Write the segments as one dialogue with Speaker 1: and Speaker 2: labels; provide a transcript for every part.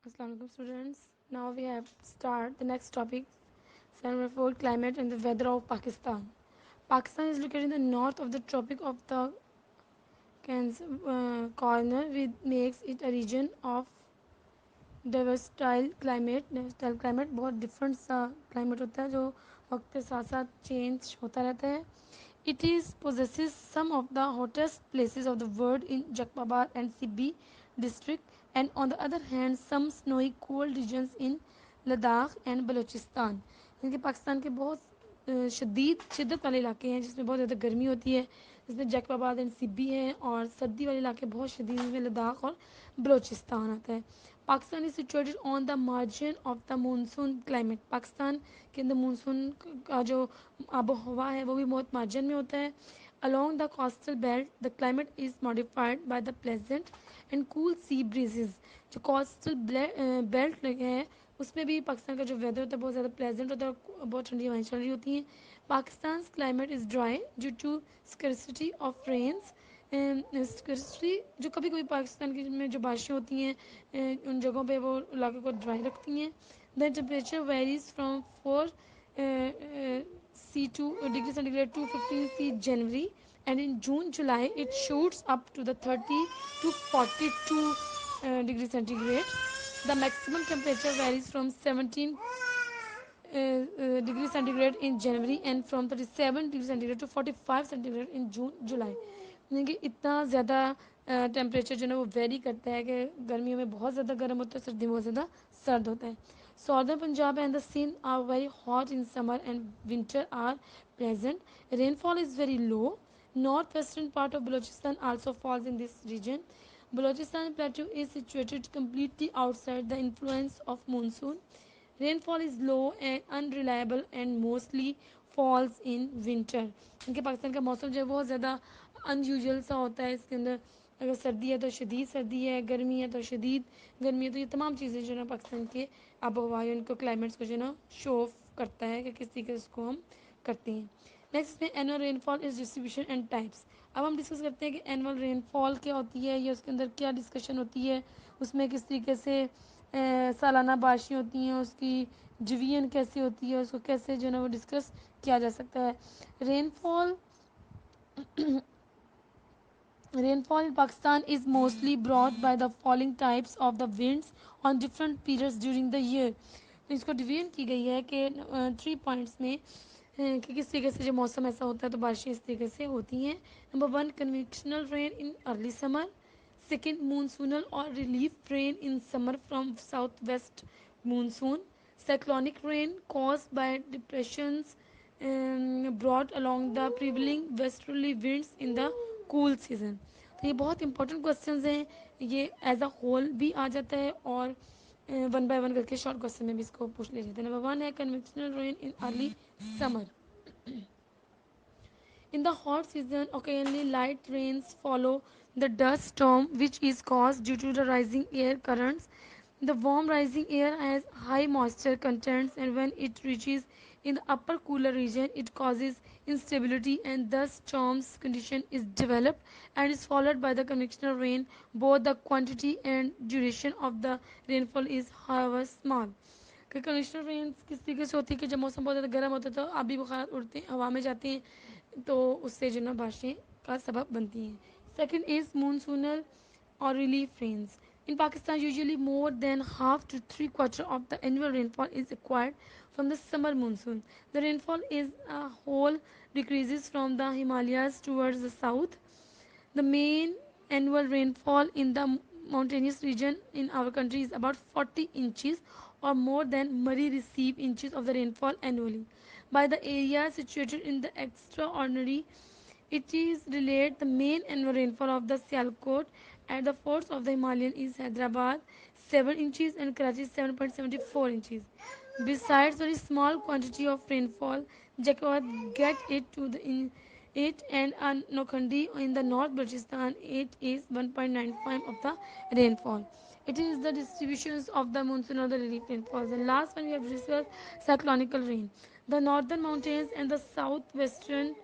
Speaker 1: Assalamualaikum students. Now we have start the next topic, Center for Climate and the Weather of Pakistan. Pakistan is located in the north of the Tropic of the Corner, which makes it a region of डाइवर्सटाइल climate बहुत different सा climate होता है जो वक्त के साथ साथ चेंज होता रहता है. It is possesses some of the hottest places of the world in Jalalabad and Sibi district, and on the other hand some snowy cold regions in Ladakh and Balochistan. इनके पाकिस्तान के बहुत शिद्दत वाले इलाके हैं जिसमें बहुत ज़्यादा गर्मी होती है, जिसमें जैकबाबाद एंड सिब्बी हैं, और सर्दी वाले इलाके बहुत शदीद जिसमें लद्दाख और बलोचिस्तान आता है. Pakistan is situated on the margin of the monsoon climate. Pakistan के अंदर मानसून का जो आबो हवा है वो भी बहुत मार्जिन में होता है. Along the coastal belt, the climate is modified by the pleasant and cool sea breezes. जो coastal belt है उसमें भी पाकिस्तान का जो वेदर होता है बहुत ज़्यादा प्लेजेंट होता है, बहुत ठंडी हवाएं चल रही होती हैं. Pakistan climate is dry due to scarcity of rains. Scarcity जो कभी कभी पाकिस्तान की में जो बारिशें होती हैं उन जगहों पे वो इलाके को ड्राई रखती हैं. The temperature varies from 4 C2 degree centigrade to 15 C January, and in June July it shoots up to the 30 to 42 degree centigrade. The maximum temperature varies from 17 degree centigrade in January and from 37 degree centigrade to 45 centigrade in June July. यानी कि इतना ज़्यादा temperature जो है वो very करता है कि गर्मियों में बहुत ज़्यादा गर्म होता है, सर्दियों में बहुत ज़्यादा सर्द होता है. Southern Punjab and the Sindh are very hot in summer and winter are pleasant. Rainfall is very low. Northwestern part of Balochistan also falls in this region. Balochistan plateau is situated completely outside the influence of monsoon. Rainfall is low and unreliable and mostly falls in winter. इनके पाकिस्तान का मौसम जो है बहुत ज़्यादा unusual सा होता है. इसके अंदर अगर सर्दी है तो शदीद सर्दी है, गर्मी है तो शदीद गर्मी है. तो ये तमाम चीज़ें जो है ना पाकिस्तान के आबो हवा उनको क्लाइमेट्स को जो है ना शो ऑफ करता है कि किस तरीके से उसको हम करते हैं. नेक्स्ट में annual rainfall is distribution and types. अब हम डिस्कस करते हैं कि एनुअल रेनफॉल क्या होती है या उसके अंदर क्या डिस्कशन होती है, उसमें किस तरीके से सालाना बारिशें होती हैं, उसकी डिवीजन कैसे होती है, उसको कैसे जो है ना वो डिस्कस किया जा सकता है. Rainfall Rainfall in Pakistan is mostly brought by the falling types of the winds on different periods during the year. तो इसको डिवीजन की गई है कि 3 पॉइंट्स में कि किस तरीके से जो मौसम ऐसा होता है तो बारिशें इस तरीके से होती हैं. Number 1, convectional rain in early summer. Second, monsoonal और relief rain in summer from south west monsoon. Cyclonic rain caused by depressions brought along the prevailing westerly winds in the cool season. तो ये बहुत important questions हैं, ये as a whole भी आ जाता है और वन बाय वन करके शॉर्ट क्वेश्चन में भी इसको पूछ ले जाते हैं. नंबर 1 है convectional rain in early summer. In the hot season, occasionally light rains follow the dust storm, which is caused due to the rising air currents. The warm rising air has high moisture contents, and when it reaches in the upper cooler region, it causes instability, and thus storms condition is developed and is followed by the convectional rain. Both the quantity and duration of the rainfall is, however, small. कि conditional Reigns किस तरीके से होती है कि जब मौसम बहुत ज़्यादा गर्म होता है तो आबी बुखार उड़ते हैं, हवा में जाते हैं, तो उससे जो ना बारिशें का सबब बनती हैं. Second is monsoonal or relief rains. In Pakistan, usually more than half to three-quarter of the annual rainfall is acquired from the summer monsoon. The rainfall is a whole decreases from the Himalayas towards the south. The main annual rainfall in the mountainous region in our country is about 40 inches or more than Murray receive inches of the rainfall annually. By the areas situated in the extraordinary, it is related the main annual rainfall of the Sialkot at the forts of the Himalayan is Hyderabad 7 inches and Karachi 7.74 inches. Besides very small quantity of rainfall, Jacquard get it to the in it and Nokhandi in the North Balochistan it is 1.95 of the rainfall. It is the distributions of the monsoon or the relief rainfalls. And last one we have discussed cyclonical rain. The northern mountains and the southwestern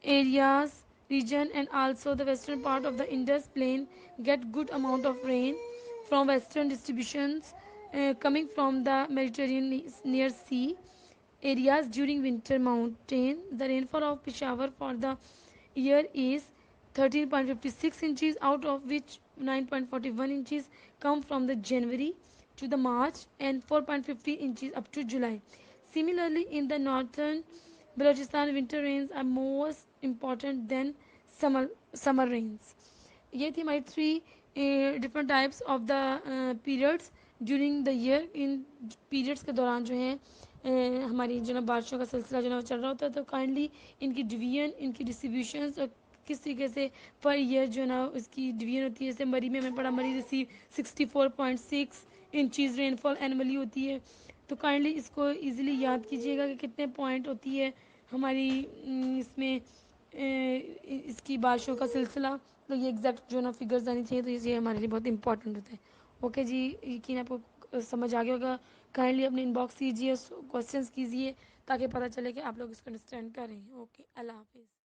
Speaker 1: areas region and also the western part of the Indus plain get good amount of rain from western distributions coming from the Mediterranean near sea areas during winter mountain. The rainfall of Peshawar for the year is 13.56 inches, out of which 9.41 inches come from the January to the March and 4.50 inches up to July. Similarly, in the northern Balochistan, winter rains are most important than summer rains. ये थी हमारी three different types of the periods during the year. In periods के दौरान जो है हमारी जो ना बारिशों का सिलसिला जो ना चल रहा होता है. तो काइंडली इनकी डिवीजन, इनकी डिस्ट्रीब्यूशंस और किस तरीके से पर ईयर जो ना उसकी डिवीजन होती है. जैसे मरी में हमें पढ़ा, मरी रिसीव 64.6 इंचज़ रेनफॉल एनुअली होती है. तो काइंडली इसको ईजिली याद कीजिएगा कि कितने पॉइंट होती है हमारी इसमें इसकी बारिशों का सिलसिला. तो ये एग्जैक्ट जो ना फिगर्स आनी चाहिए. तो ये हमारे लिए बहुत इंपॉर्टेंट होता है. ओके जी, यकीन आपको समझ आ गया होगा. काइंडली अपने इनबॉक्स कीजिए, क्वेश्चंस कीजिए ताकि पता चले कि आप लोग इसको अंडरस्टैंड कर रहे हैं. ओके, अल्लाह हाफिज़.